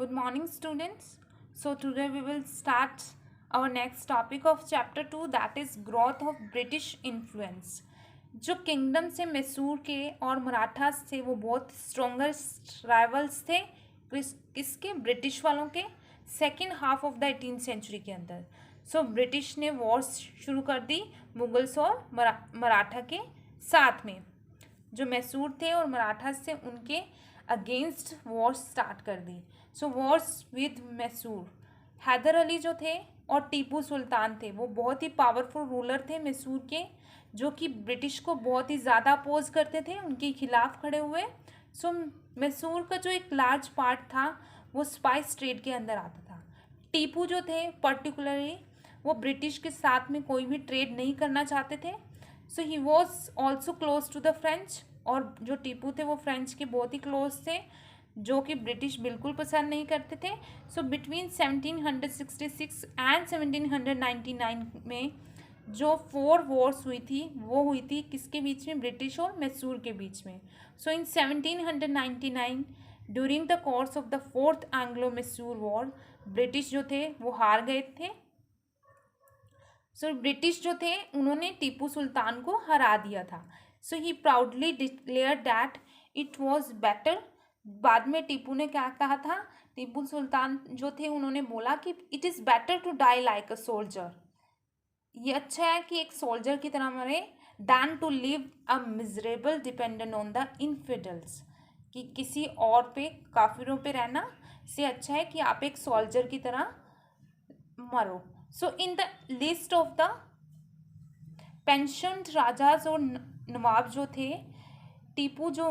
Good morning, students. So, today we will start our next topic of chapter 2, that is growth of British influence. जो kingdom से मैसूर के और मराठास थे वो बहुत स्ट्रोंगर राइवल्स थे किसके ब्रिटिश वालों के second half of the 18th century के अंदर. सो ब्रिटिश ने वॉर्स शुरू कर दी मुगल्स और मराठा के साथ में. जो मैसूर थे और मराठास थे उनके अगेंस्ट वॉर्स स्टार्ट कर दी. सो वॉर्स विद मैसूर. हैदर अली जो थे और टीपू सुल्तान थे वो बहुत ही पावरफुल रूलर थे मैसूर के, जो कि ब्रिटिश को बहुत ही ज़्यादा अपोज करते थे, उनके खिलाफ खड़े हुए. सो मैसूर का जो एक लार्ज पार्ट था वो स्पाइस ट्रेड के अंदर आता था. टीपू जो थे पर्टिकुलरली वो ब्रिटिश के साथ में कोई भी ट्रेड नहीं करना चाहते थे. So he was also close to the French, और जो टीपू थे वो फ्रेंच के बहुत ही क्लोज थे, जो कि ब्रिटिश बिल्कुल पसंद नहीं करते थे. सो बिटवीन 1766 एंड 1799 में जो 4 वॉर्स हुई थी वो हुई थी किसके बीच में? ब्रिटिश और मैसूर के बीच में. सो इन 1799 during the course of the 4th Anglo Mysore war British जो थे वो हार गए थे. सो ब्रिटिश जो थे उन्होंने टीपू सुल्तान को हरा दिया था. So he proudly declare that it was better. बाद में टीपू ने क्या कहा था? टीपू सुल्तान जो थे उन्होंने बोला कि it is better to die like a soldier. ये अच्छा है कि एक सोल्जर की तरह मरे than to live a miserable dependent on the infidels. कि किसी और पे, काफिरों पे रहना से अच्छा है कि आप एक सोल्जर की तरह मरो. So in the list of the pensioned rajas और नवाब जो थे, टीपू जो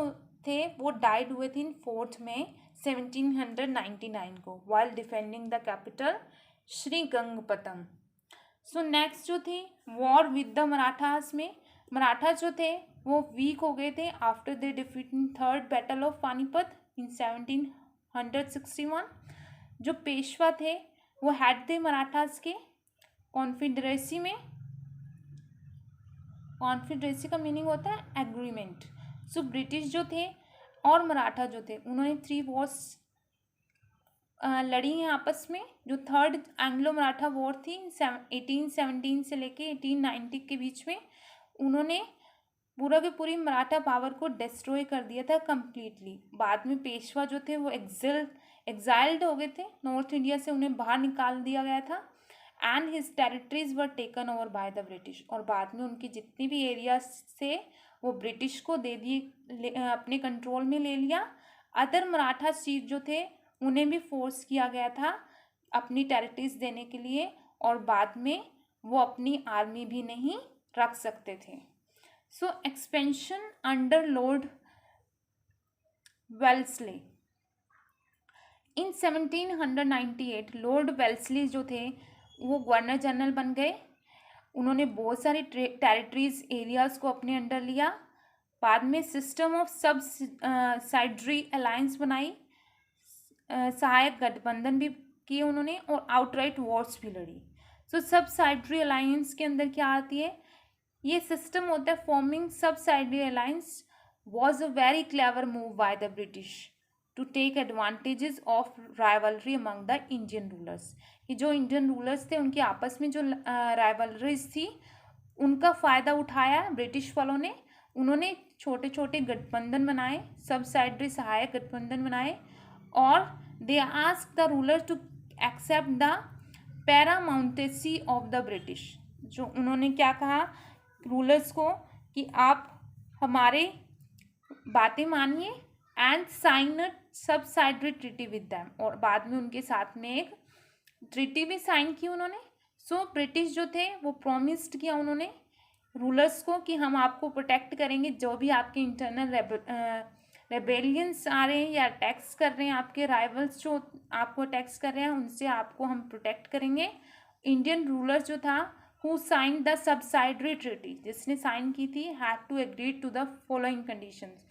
थे वो डाइड हुए थे इन 4th में 1799 को while defending the capital Srirangapatnam. So next जो थी वॉर विद द मराठास में, मराठा जो थे वो वीक हो गए थे after the defeat in 3rd battle of Panipat in 1761. जो पेशवा थे वो हेड थे मराठास के कॉन्फिडरेसी में. कॉन्फिडरेसी का मीनिंग होता है एग्रीमेंट. सो ब्रिटिश जो थे और मराठा जो थे उन्होंने 3 वॉर्स लड़ी हैं आपस में. जो 3rd एंग्लो मराठा वॉर थी 1817 से लेके 1890 के बीच में, उन्होंने पूरा के पूरी मराठा पावर को डिस्ट्रॉय कर दिया था कम्प्लीटली. बाद में पेशवा जो थे वो एग्जाइल्ड हो गए थे नॉर्थ इंडिया से, उन्हें बाहर निकाल दिया गया था. And his territories were taken over by the British. और बाद में उनकी जितनी भी एरियाज से वो ब्रिटिश को दे दिए, अपने कंट्रोल में ले लिया. अदर मराठा चीफ जो थे उन्हें भी फोर्स किया गया था अपनी टेरिटरीज देने के लिए, और बाद में वो अपनी आर्मी भी नहीं रख सकते थे. सो एक्सपेंशन अंडर लॉर्ड वेल्सले. इन 1798 लॉर्ड वेल्सली जो थे वो गवर्नर जनरल बन गए. उन्होंने बहुत सारी टेरिटरीज एरियाज को अपने अंडर लिया. बाद में सिस्टम ऑफ सब साइड्री अलायंस बनाई, सहायक गठबंधन भी किए उन्होंने, और आउटराइट वॉर्स भी लड़ी. सो सब साइड्री अलायंस के अंदर क्या आती है? ये सिस्टम होता है forming subsidiary alliance was a very clever move by the British to take advantages of rivalry among the Indian rulers. कि जो इंडियन रूलर्स थे उनके आपस में जो राइवलरीज थी उनका फ़ायदा उठाया ब्रिटिश वालों ने. उन्होंने छोटे छोटे गठबंधन बनाए, सब साइड्री सहायक गठबंधन बनाए, और they ask the ruler to accept the paramountcy of the British. जो उन्होंने क्या कहा रूलर्स को कि आप हमारे बातें मानिए एंड साइन अ सब साइड्री ट्रीटी विद दैम. और बाद में उनके साथ में एक ट्रीटी भी साइन की उन्होंने. सो ब्रिटिश जो थे वो प्रॉमिस्ड किया उन्होंने रूलर्स को कि हम आपको प्रोटेक्ट करेंगे, जो भी आपके इंटरनल रेबेलियंस आ रहे हैं या अटैक्स कर रहे हैं, आपके राइवल्स जो आपको अटैक्स कर रहे हैं उनसे आपको हम प्रोटेक्ट करेंगे. इंडियन रूलर जो था who sign the subsidiary treaty, जिसने साइन की थी, had to agree to the following conditions.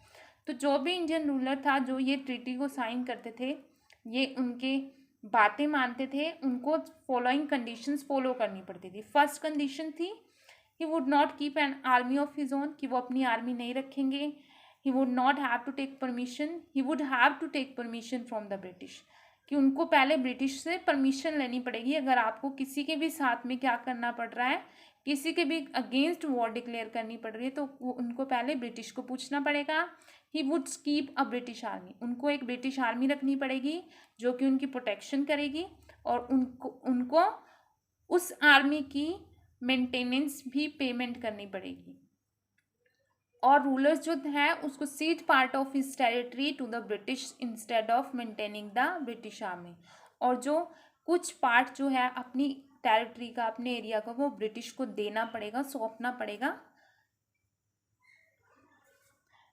तो जो भी इंडियन रूलर था जो ये ट्रीटी को साइन करते थे, ये उनके बातें मानते थे, उनको फॉलोइंग कंडीशंस फॉलो करनी पड़ती थी. फर्स्ट कंडीशन थी he would not keep an army of his own, कि वो अपनी आर्मी नहीं रखेंगे. He would not have to take permission, he would have to take permission from the British, कि उनको पहले ब्रिटिश से परमिशन लेनी पड़ेगी। अगर आपको किसी के भी साथ में क्या करना पड़ रहा है, किसी के भी अगेंस्ट वॉर डिक्लेयर करनी पड़ रही है, तो उनको पहले ब्रिटिश को पूछना पड़ेगा। He would keep a British army, उनको एक ब्रिटिश आर्मी रखनी पड़ेगी जो कि उनकी प्रोटेक्शन करेगी, और उनको उस आर्मी की मेंटेनेंस भी पेमेंट करनी पड़ेगी। और रूलर्स जो है उसको cede part of his territory to the British instead of maintaining the British army, और जो कुछ पार्ट जो है अपनी टेरिटरी का, अपने एरिया का, वो ब्रिटिश को देना पड़ेगा, सौंपना पड़ेगा।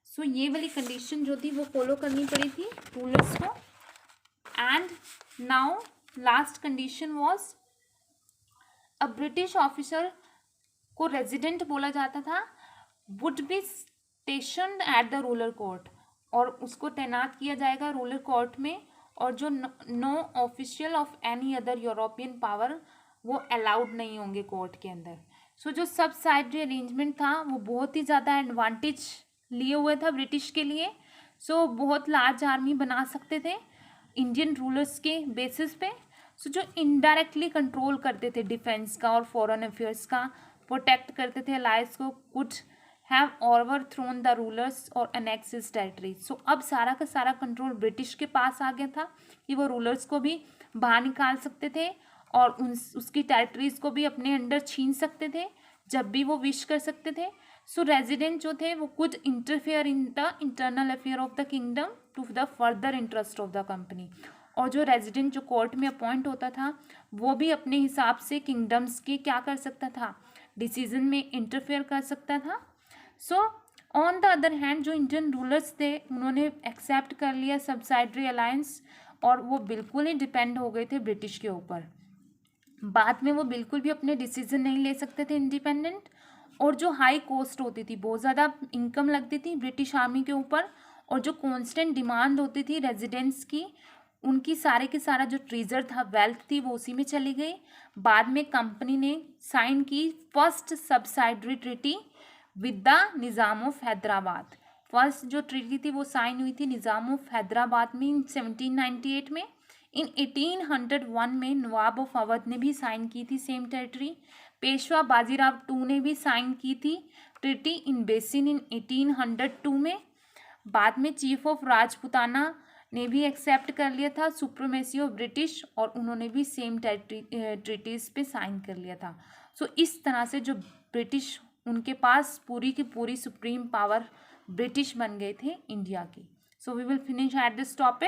सो ये वाली कंडीशन जो थी वो फॉलो करनी पड़ी थी रूलर्स को। And now last condition was a British officer को रेजिडेंट बोला जाता था, would be stationed at the ruler court, और उसको तैनात किया जाएगा रूलर कोर्ट में, और जो no official of any other European power वो अलाउड नहीं होंगे कोर्ट के अंदर। सो जो सबसाइडरी अरेंजमेंट था वो बहुत ही ज़्यादा एडवांटेज लिए हुए था ब्रिटिश के लिए। सो बहुत लार्ज आर्मी बना सकते थे इंडियन रूलर्स के बेसिस पे। सो जो इनडायरेक्टली कंट्रोल करते थे डिफेंस का और फॉरेन अफेयर्स का, प्रोटेक्ट करते थे अलाइज को, could have overthrown the rulers और अनेक्स हिज टेरिटरी। सो अब सारा का सारा कंट्रोल ब्रिटिश के पास आ गया था कि वो रूलर्स को भी बाहर निकाल सकते थे और उसकी टेरिटरीज को भी अपने अंडर छीन सकते थे जब भी वो विश कर सकते थे। सो रेजिडेंट जो थे वो could interfere in the internal affair of the kingdom to the further interest of the company, और जो रेजिडेंट जो कोर्ट में अपॉइंट होता था वो भी अपने हिसाब से किंगडम्स के क्या कर सकता था, डिसीजन में इंटरफेयर कर सकता था। So on the other hand जो इंडियन रूलर्स थे उन्होंने एक्सेप्ट कर लिया सबसाइडरी अलायंस, और वो बिल्कुल ही डिपेंड हो गए थे ब्रिटिश के ऊपर। बाद में वो बिल्कुल भी अपने डिसीजन नहीं ले सकते थे इंडिपेंडेंट, और जो हाई कॉस्ट होती थी, बहुत ज़्यादा इनकम लगती थी ब्रिटिश आर्मी के ऊपर, और जो कॉन्स्टेंट डिमांड होती थी रेजिडेंट्स की, उनकी सारे के सारा जो ट्रेजर था, वेल्थ थी, वो उसी में चली गई। बाद में कंपनी ने साइन की first subsidiary treaty with the Nizam of Hyderabad. First जो ट्रीटी थी वो साइन हुई थी निज़ाम ऑफ हैदराबाद में इन 1798 में। इन 1801 में नवाब ऑफ अवध ने भी साइन की थी same territory. Peshwa Bajirao two ने भी साइन की थी ट्रीटी इन बेसिन इन 1802 में। बाद में चीफ ऑफ राजपुताना ने भी एक्सेप्ट कर लिया था सुप्रीमेसी ऑफ ब्रिटिश, और उन्होंने भी सेम ट्रीटीज पे साइन कर लिया था। सो इस तरह से जो ब्रिटिश, उनके पास पूरी की पूरी सुप्रीम पावर ब्रिटिश बन गए थे इंडिया की। So we will finish at this topic.